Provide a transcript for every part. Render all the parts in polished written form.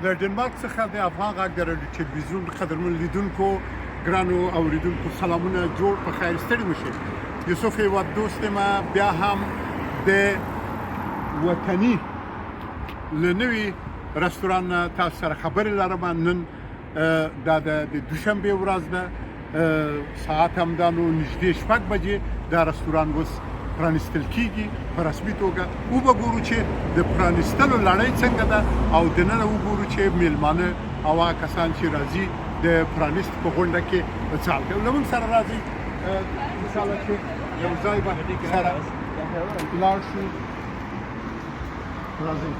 د ډنمارک څخه د افغان غږ د راډیو تلویزیون قدرمن لیدونکو ګرانو اوریدونکو سلامونه جوړ په خیر ستړي مشه. یوسف هیواد دوست ما بیا هم د وطني لنوي رستوران تاسو سره خبرې لرم. نن دا د دوشنبه ورځ ده، ساعت هم دا نو نږدې 6 بجې. دا رستوران اوس پرانستل کیږي په رسمي توګه. وګورو چې د پرانستلو لړۍ څنګه ده او دننه وګورو چې میلمانه او هغه کسان چې راځي د پرانست په غونډه کې څال کوي. له موږ سره راځي مثال چې یو ځای به سره لاړ شو. راځي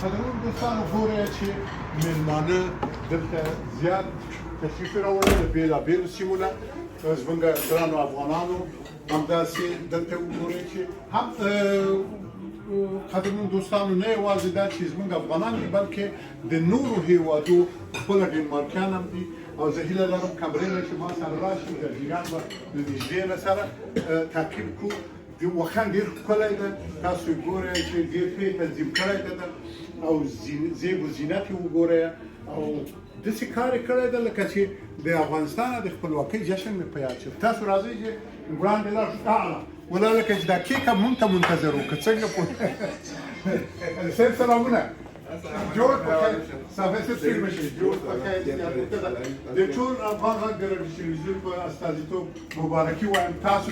قدرمن دوستان، وګورئ چې میلمانه دلته زیات تشریف راوړل د بېلابېلو سیمو نه. زموږ ګرانو افغانانو همداسې دلته وګورئ چې هم قدرمن دوستانو نه یوازې دا چې زموږ افغانان دي بلکې د نورو هیوادو خپله ډنمارکیان هم دي. او زه هیله لرم کمرې چې ما سره راشي ګرجیګان به له نږدې نه سره تعقیب کړو. وخان ډېر ښکلی ده، تاسو یې ګورئ چې ډېر ښه تنظیم کړی ده او زیب و زینت یې وګورئ. او داسې کار یې کړی ده لکه چې د افغانستان د خپلواکۍ جشن مې په یاد شو. تاسو راځئ چې وړاندې لاړ شو. ولا لکه چې دا کیک هم مونږ ته منتظر وو که څنګه پوه. صاحب سلامونه. جوړ پکې صافه څه بشي جوړ پکې د ټول افغان غږ د راډیو تلویزیون په استازیتوب مبارکي وایم تاسو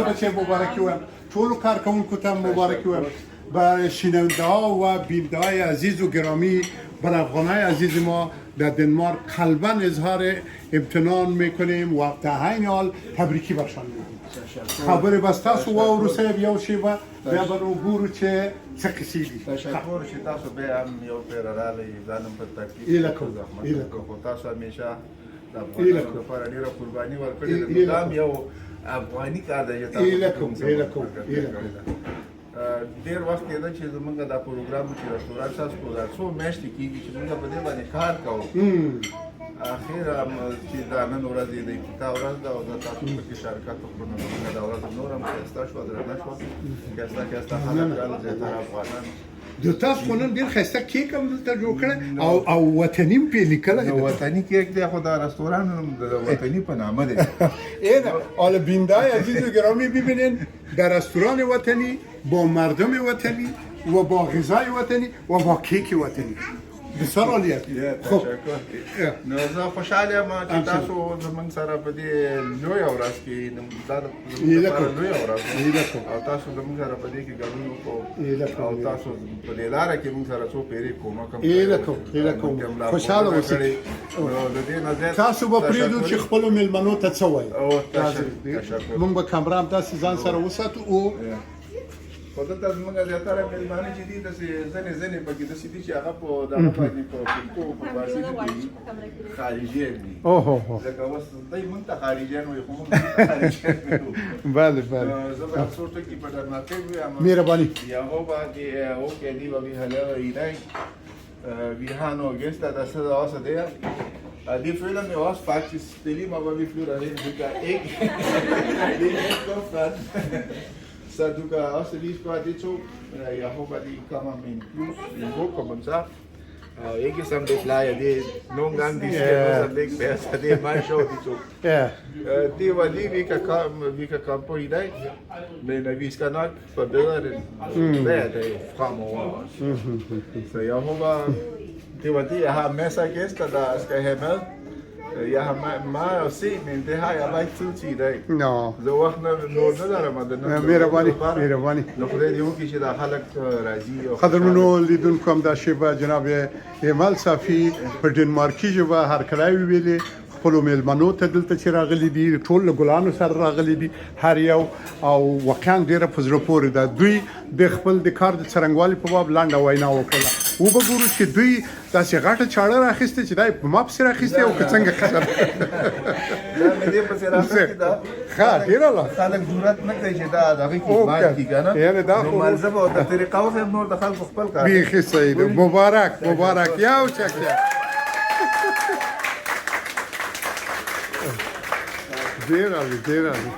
ته به مبارکي وایم، ټولو کارکوونکو ته مبارکي وایم. برای شنونده ها و بیننده های عزیز و گرامی، بر افغانای عزیز ما در دنمارک قلبا اظهار امتنان میکنیم و در عین حال تبریکی برشان میگیم. خبر بس تاسو واورو صاحب یو شیبه بیا به وګورو چې څه قصې دي. تشکر چې تاسو بیا هم یو پیر راغلی ځانم په تکلیف خو تاسو همیشه د افغانانو لپاره ډېره قرباني ورکړې ده. دا هم یو افغاني کار دی چې تاسو ډېر وخت کېده چې زموږ دا پروګرام چې رستوران تاسو په څو میاشتې کېږي چې موږ په دې باندې کار کوو. اخر چې دا نن ورځ د افتتاح ورځ ده او د تاسو پکې شرکت وکړو. نو موږ دا ورځ نور هم ښایسته شوه، درنه شوه، ښایسته خلک راغلل، زیاتره افغانان. د تاسو خو نن ډېر ښایسته کیک هم دلته جوړ کړی او وطني هم پرې لیکلی ده. وطني کیک دی خو دا رستوران د وطنی په نامه دی. حالا بینده‌های عزیز و گرامی ببینین در رستوران وطنی با مردم وطنی و با غذای وطنی و با کیک وطنی. بسیار عالیه. خب نو زه خوشحاله یم چې تاسو زموږ سره په دې لویه ورځ کې دا لویه ورځ او تاسو زموږ سره په دې کې ګډون وکړو او تاسو په دې لاره کې موږ سره څو پیرې کوم خوشحاله اوسئ. تاسو به پرېږدو چې خپلو میلمنو ته څه وایي. موږ به کامره همداسې ځان سره وساتو. خو دلته زموږ زیاتره میلمانه چې دي داسې ځینې پکې داسې دي چې هغه په دغه باندې په پښتو په فارسي کې خارجیان دي. لکه اوس دوی موږ ته خارجیان وایي خو موږ خارجیان وایو. بله زه به افسوس ټکي په ډنمارک ویم. مهربانی. Jag hoppas att det är okej vad vi har lärt idag. Vi har några gäster där sitter också där. De føler med os faktisk. Det er lige meget, hvor vi flytter hen. Du kan ikke. Det er ikke godt fat. Så du kan også lige spørge de to. Jeg håber, de kommer med en god kommentar. Og ikke som det plejer. Det er nogle gange, de siger noget, som det ikke passer. Det er meget sjovt, de to. Det var lige, vi kan komme på i dag. Men vi skal nok forbedre det hver dag fremover også. Så jeg håber, det var det. Jeg har masser af gæster, der skal have med. Jeg har meget at se, men det har jeg bare ikke tid til i dag. زه وخت نه لرم. مهرباني. نو خدای دې وکړي چې دا خلک راځي. قدرمنو لیدونکو، همدا شیبه جناب ایمل صافي په ډنمارکي ژبه هرکلی ویلې خپلو میلمنو ته دلته چې راغلي دي، ټول له ګلانو سره راغلي دي هر یو، او واقعا ډېره په زړه پورې ده. دوی د خپل د کار د څرنګوالي په باب لنډه وینا وکړه. وګورو چې دوی داسې غټه چاړه راخیستې چې دا په ما پسې راخیستې او که څنګه قسم ډېره خلک ضرورت نه کوي چې دا دغه کې مات کي که نه. نو ملزم او د طریقه وخیم نور د خلکو خپل کار بیخي صحیح ده. مبارک یو چکه. ډېر عالي.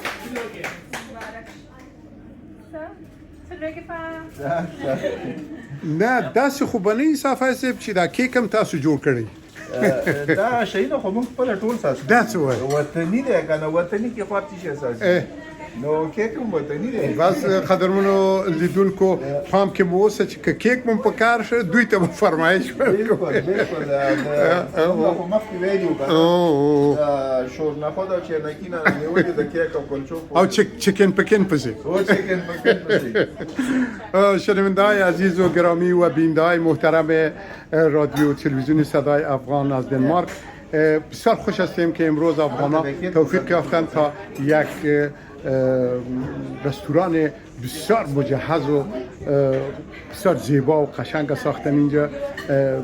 نه داسې خو به نه صافی صاحب چې دا کیک هم تاسو جوړ کړی دا شیونه خو موږ خپله ټول ساتو دا څه وایي وطني دی که نه وطني کې خو هر څه شی اساسي نو کیک هم وطني دی بس قدرمنو لیدونکو پام کې مو اوسه چې که کیک مو په کار شه دوی ته به فرمایش بالکل بالکل موږ خو مخکې ویلي وو شورنخود او چرنکي نه نیولي د کیک او کلچو او چکن پکن پسې او چکن پکن پسې شنونده‌های عزیز و گرامی و بیننده‌های محترم رادیو تلویزیون صدای افغان از دنمارک بسیار خوش هستیم که امروز افغان‌ها توفیق یافتند تا یک رستوران بسیار مجهز و بسیار زیبا و قشنگ ساختن اینجا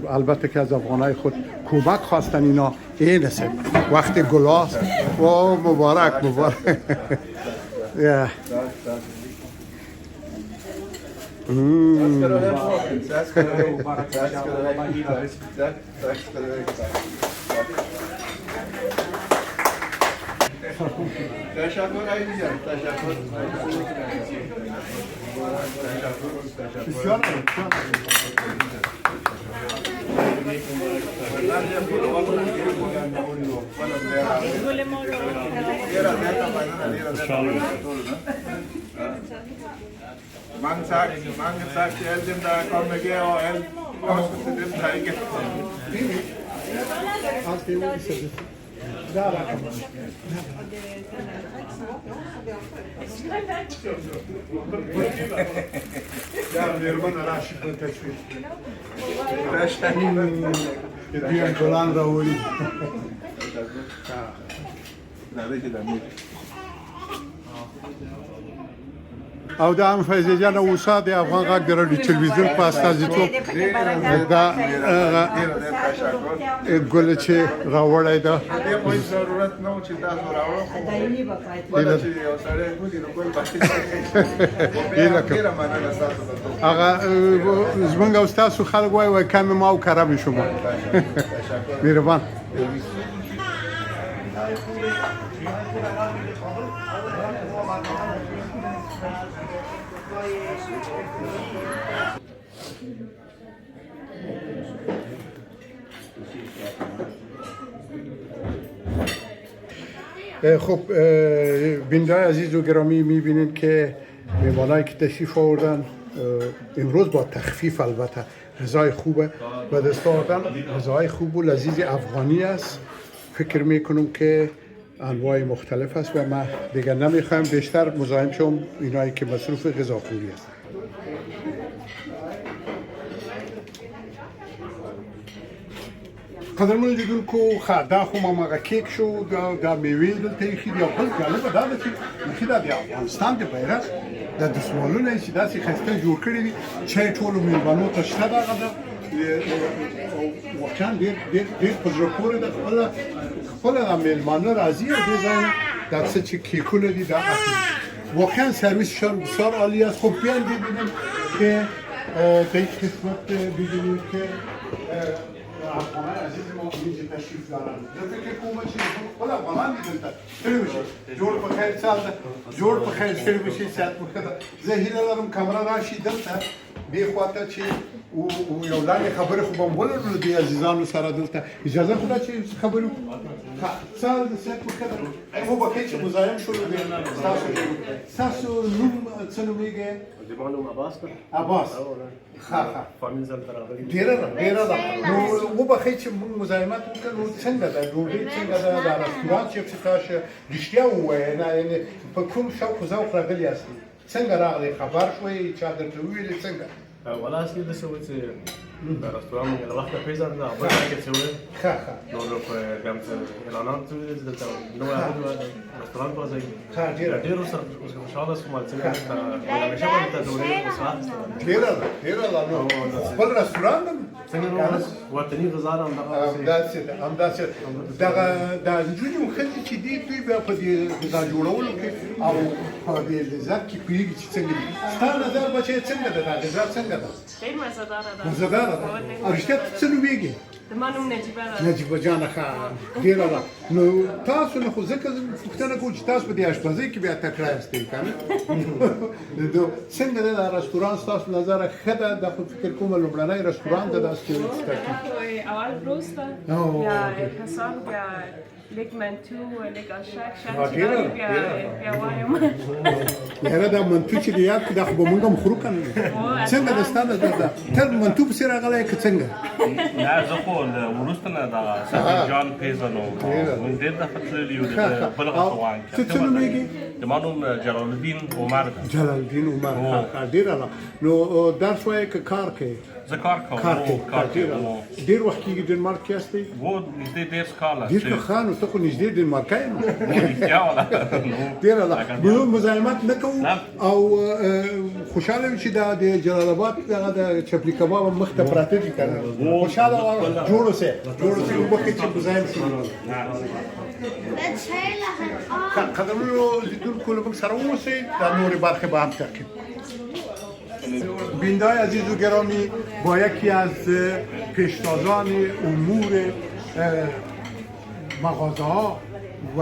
البته که از افغانای خود کمک خواستن اینا این است وقت گلاست و مبارک مبارک تشکر عزیزم تشکر بسیار Man sagt, dem da kommen wir auch aus dem Teig. در میرمن راشی کن تشویق بیان گلان راولی او دا هم فیضی جان اوسا د افغان غږ د رادیو تلویزیون په استازیتوب دا ګل چې راوړی ده کوئی ضرورت نه و چې تاسو راوړو خو چې یو سړی ګولي نو ګل پاتې ډېره مننه ستاسو ته هغه زمونږ او ستاسو خلک وایي کم ما او کرم شما مهربان خب بیننده‌های عزیز و گرامی میبینید که مهمانایی که تشریف آوردن امروز با تخفیف البته غذای خوبه و دست آوردن غذای خوب و لذیذ افغانی است فکر میکنم که انواع مختلف است و من دیگر نمیخوایم بیشتر مزاحم شم اینایی که مصروف غذاخوری است قدرمن لیدونکو دا خو ماغه کیک شو دا میوې دلته ایښي دي او بل جالبه دا ده چې ایښي دا د افغانستان د بیرغ د دسمالونه یې چې داسې ښایسته جوړ کړي دي چای ټولو میلمنو ته شته دغه ده واقعا ډېر په زړه پورې ده خپله دا میلمانه راځي او دې ځای نه دا څه چې کیکونه دي دا اخلي واقعا سرویسشان بسیار عالی است خب بیاین ببینیم که در این قسمت ببینیم که افغانان عزیز ما اینجا تشریف دارن در فکر کومه چیز خود افغانان دیدن سری بشی جور په خیر سال جور په خیر سری بشی ساعت مخده زه هیله لرم کامرا راشي دلته دی خواته چې او یو لاندې خبره خو به ولرو دی عزیزانو سره دلته اجازه خو دا چې خبرو سال د ساعت مخده مو به کې چې مزاحم شروع دی تاسو نوم څه نومیږي زما نوم عباس ده. عباس ښه فامیل سره راغلی ډېره ده نو وبخښئ چې موږ مزاحمت وکړو نو څنګه ده ډوډۍ څنګه ده دا رستورانت چې تاسو رښتیا ووایئ نه یعنې په کوم شوق و ذوق راغلي یاستئ څنګه راغلی خبر شوئ چا درته وویلې څنګه ولا اصلي داسې و چې دا رستوران مې له وخته پېژانده او بل ځای کې چې و ښه نو په دم څه اعلانات چې دلته نوی رستوران په ځای ډېر سره خوشحاله شوم چې همیشه به دلته ډوډۍ وسات ډېره ده نو خپل رستوران ده څنګه نو وطني غذا هم همداسې دغه دا نجونې ښځې چې دي دوی بیا په دې غذا جوړولو کې او په دې لذت کې پوهېږي چې څنګه دي ستا نظر بچی څنګه ده دا غذا څنګه ده خیلی مزه‌داره. مزه‌داره ده او رښتیا ته څه نومېږي د ما نوم نجیبه ده. نجیبه جانه ښه ډېره ده. نو تاسو نه خو ځکه پوښتنه کوم چې تاسو په دې اشپزۍ کې بیا تکړه یاستئ که نه څنګه دی دا رستوران ستاسو نظره ښه ده؟ دا خو فکر کوم لومړنی رستوران ده داسې چې اول بروسته Oh, بیا okay. کسان بیا لیک منتو لیک اشک Ah, ډېره، بیا ډېره. وایم یاره دا منتو چې دی یاد کړه دا خو به مونږ هم خورو که نه څنګه ده ستا نظر ته منتو پسې راغلی که څنګه؟ نه زه خو وروسته نه دغه سفیر جان پیژنو موږ ډېر دفعه تللي یو د بل رستوران ته څه نومېږي؟ زما نوم جلال الدین عمر ده. جلال الدین عمر ډېره ده. نو درس وایې که کار کوې؟ زه کار کوم. کار کوې. ډېر وخت کېږي ډنمارک کې یاستئ؟ و نږدې 10 کاله ډېر ښه ښه نو ته خو نږدې ډنمارکی یې نو رښتیا ولا ډېره ده. موږ مزاحمت نه کوو او خوشحاله یو چې دا د جلال آباد دغه د چپلي کباب مخ ته پراته دي که نه خوشحاله جوړ اوسئ وبخښئ چې مزاحم شوو. قدرمنو لیدونکو له موږ سره واوسئ در نورې برخې به هم تعقیب بیننده‌های عزیز و گرامی با یکی از پیشتازان امور مغازه ها و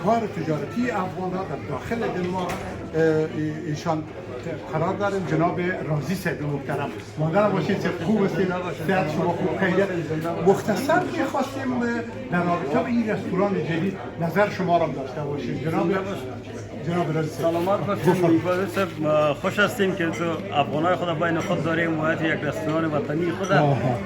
کار تجارتی افغان‌ها در داخل دنمارک ایشان قرار داریم. جناب رازی صاحب محترم مادر باشید چه خوب هستید صحت شما خوب خیلیت مختصر می‌خواستیم در رابطه با این رستوران جدید نظر شما را داشته باشیم. جناب رازی صاحب سلامت باشید. خوش هستیم که افغانای خود بین خود داریم و یک رستوران وطنی خود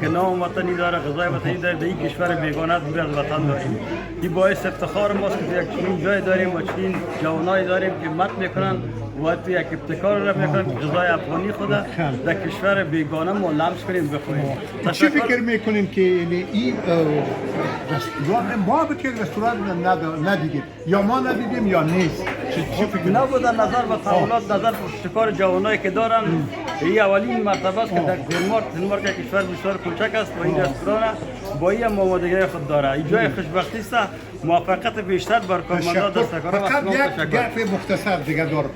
که نام وطنی داره، غذای وطنی داره، در این کشور بیگانه دور از وطن داریم. این باعث افتخار ماست که یک چنین جای داریم و چنین جوانایی داریم که مت میکنن و تو یک ابتکار را میکنن که غذای افغانی خود در کشور بیگانه ما لمس کنیم بخوریم. چی فکر میکنیم که این رستوران ما به که رستوران ندیدیم یا ما ندیدیم یا نیست؟ چی فکر نبود نظر و تحولات نظر به ابتکار جوانایی که دارن این اولین مرتبه است که در دنمارک یک کشور بسیار کوچک است و این رستوران با این آمادگی خود داره. این جای خوشبختی است، موفقیت بیشتر بر کارمندان دستکاران. فقط یک گپ مختصر دیگه دارم.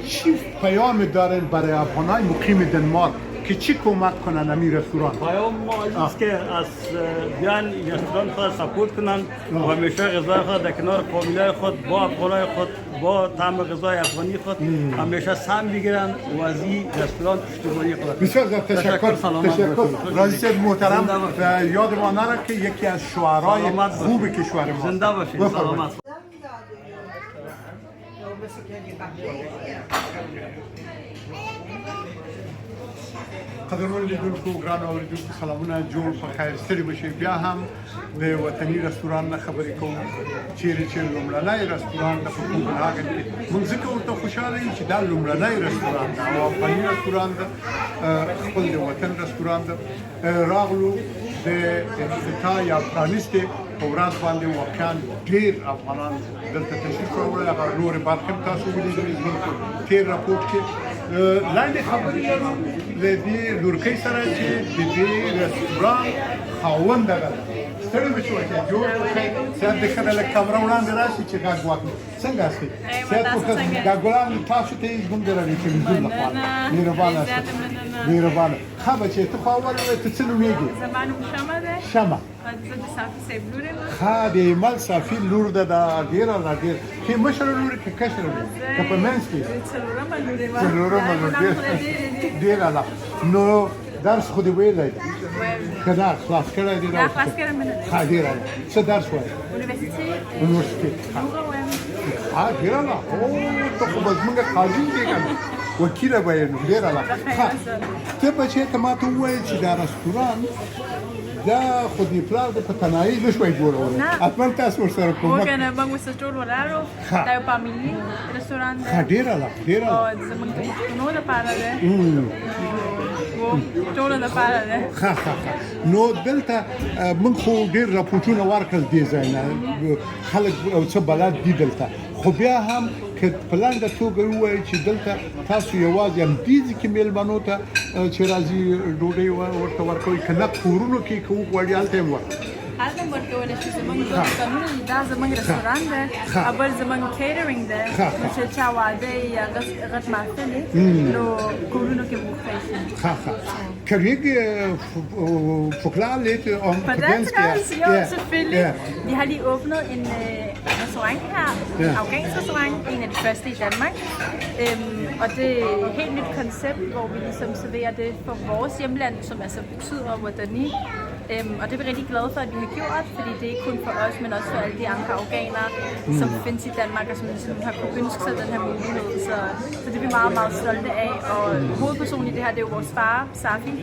چی پیام دارن برای افغانای مقیم دنمارک که چی کمک کنن همین رستوران؟ پیام ما است که از بیان رستوران خود سپورت کنن و همیشه غذای خود در کنار فامیلای خود با افغانای خود با طعم غذای افغانی خود همیشه سهم بگیرن و از این رستوران پشتیبانی خود. بسیار زیاد تشکر. رازی صاحب محترم یاد ما نره که یکی از شعرای خوب کشور ما. زنده باشید. سلامت. قدرمن لیدونکو ګران اوریدونکو سلامونه جوړ په خیر ستړي بشئ. بیا هم د وطني رستوران نه خبرې کوم چیرې چې لومړنی رستوران د کوپنهاګن کې موږ ځکه ورته خوشحاله یو چې دا لومړنی رستوران ده او افغاني رستوران ده خپل د وطن رستوران ده. راغلو د افتتاح یا پرانیستې په ورځ باندې واقعا ډېر افغانان دلته تشریف راوړی. هغه نورې برخې هم تاسو ولیدلې زموږ په تېر راپورټ کې لاندې خبرې لرو له دې لورکۍ سره چې د دې رستوران خاونده ده. ستړي به شوئ چې جوړ کړئ. صحت دې ښه ده لږ کمره وړاندې راشي چې غږ واخلي. څنګه هستئ؟ صحت پوښتنه دا ګلان تاسو ته یې زموږ د راډیو تلویزیون لخوا مهربانه هستئ. مهربانه. ښه بچې ته خو اول ووایه ته څه نومېږې؟ زما نوم شمع ده. شمع. زه د صافي صاحب لور یم. ښه د ایمل صافي لور ده دا ډېره ده ډېر ښې مشره لور که کشره لور که په منځ کې څلورمه لور یم. څلورمه لور ډېره ده. نو درس خو دې ویلی دی که نه خلاص کړی دی؟ نه خلاص کړی مې نه دی. ښه ډېره ده. څه درس وایې؟ یونیورسټي. ښه ډېره ده. او ته خو به زموږ قاضي یې که نه وکیله به یې نو ډېره ده. ښه ته بچې ته ما ته ووایې چې دا رستوران دا خو دې پلار د په تنهایي نه شوی جوړولی حتما تاسو ورسره کومک وکنه موږ ورسره ټول ولاړو. دا یو فامیلي رستوران دی. ښه ډېره ده ډېره ده. او زموږ د پښتنو لپاره دی. ټولو لپاره دی. ښه ښه ښه. نو دلته موږ خو ډېر راپورټونه ورکړل دې ځای نه خلک څه بلد دي دلته خو بیا هم که په لنډه توګه ووایي چې دلته تاسو یوازې همدې ځای کې مېلمنو ته چې راځي ډوډۍ ورته ورکوئ که نه کورونو کې که وغواړي هلته یې ورکوئ؟ حالنا بركة زمان قانوني ده زمان رستوران ده قبل زمان catering ده مش الشعوذة غت معفنة لو كلنا كمختلفين. Kan du ikke forklare lidt om På dansk også? Jo, selvfølgelig. Vi har lige åbnet en restaurant her, en afghansk restaurant, en af de første i Danmark. Og det er et helt nyt koncept, hvor vi ligesom serverer det for vores hjemland, som altså betyder Wadani. Og det er vi rigtig glade for, at vi har gjort, fordi det er ikke kun for os, men også for alle de andre afghanere, som findes i Danmark, og som ligesom har kunnet ønske sig den her mulighed. Så det er vi meget, meget stolte af. Og hovedpersonen i det her, det er jo vores far, Safi.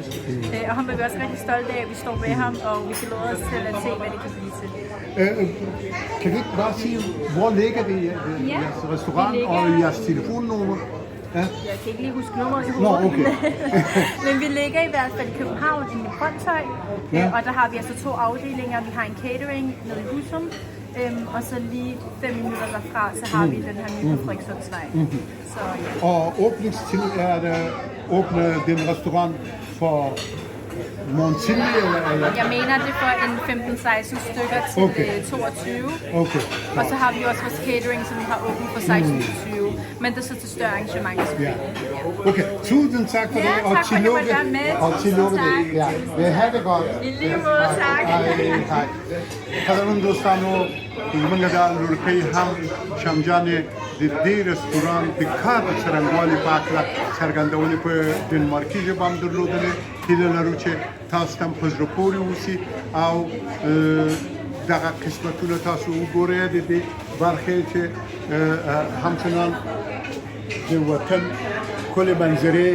Og ham er vi også rigtig stolte af, at vi står med ham, og vi kan lade os til at se, hvad det kan blive til. Kan du ikke bare sige, hvor ligger det i jeres restaurant og jeres telefonnummer? Ja. Jeg kan ikke lige huske nummeret i hovedet. Okay. Men vi ligger i hvert fald i København, inde i Brøndshøj. Og der har vi altså 2 afdelinger. Vi har en catering nede i Husum. Og så lige 5 minutter derfra, så har vi den her nye Frederikssundsvej. Så ja. Og åbningstid er der åbne den restaurant for morgen tidlig, eller? Jeg mener, det er for en 15-16 stykker til 22. Okay. Og så har vi også vores catering, som har åbent fra 16 til 20. Men det er så til større arrangementer. Ja. Okay, tusind tak for det, og tillykke. Og tillykke det. Ja, have det godt. I lige måde, tak. Hej. قدرمن دوستانو موږ د لورکۍ هم شمجان د دې رستوران د کار څرنګوالي په اړه څرګندونې په ډنمارکي ژبه هم درلودلې هیله لرو چې تاسو هم په زړه پورې اوسي او دغه قسمتونه تاسو وګورئ د دې برخې چې همچنان د وطن ښکلې منظرې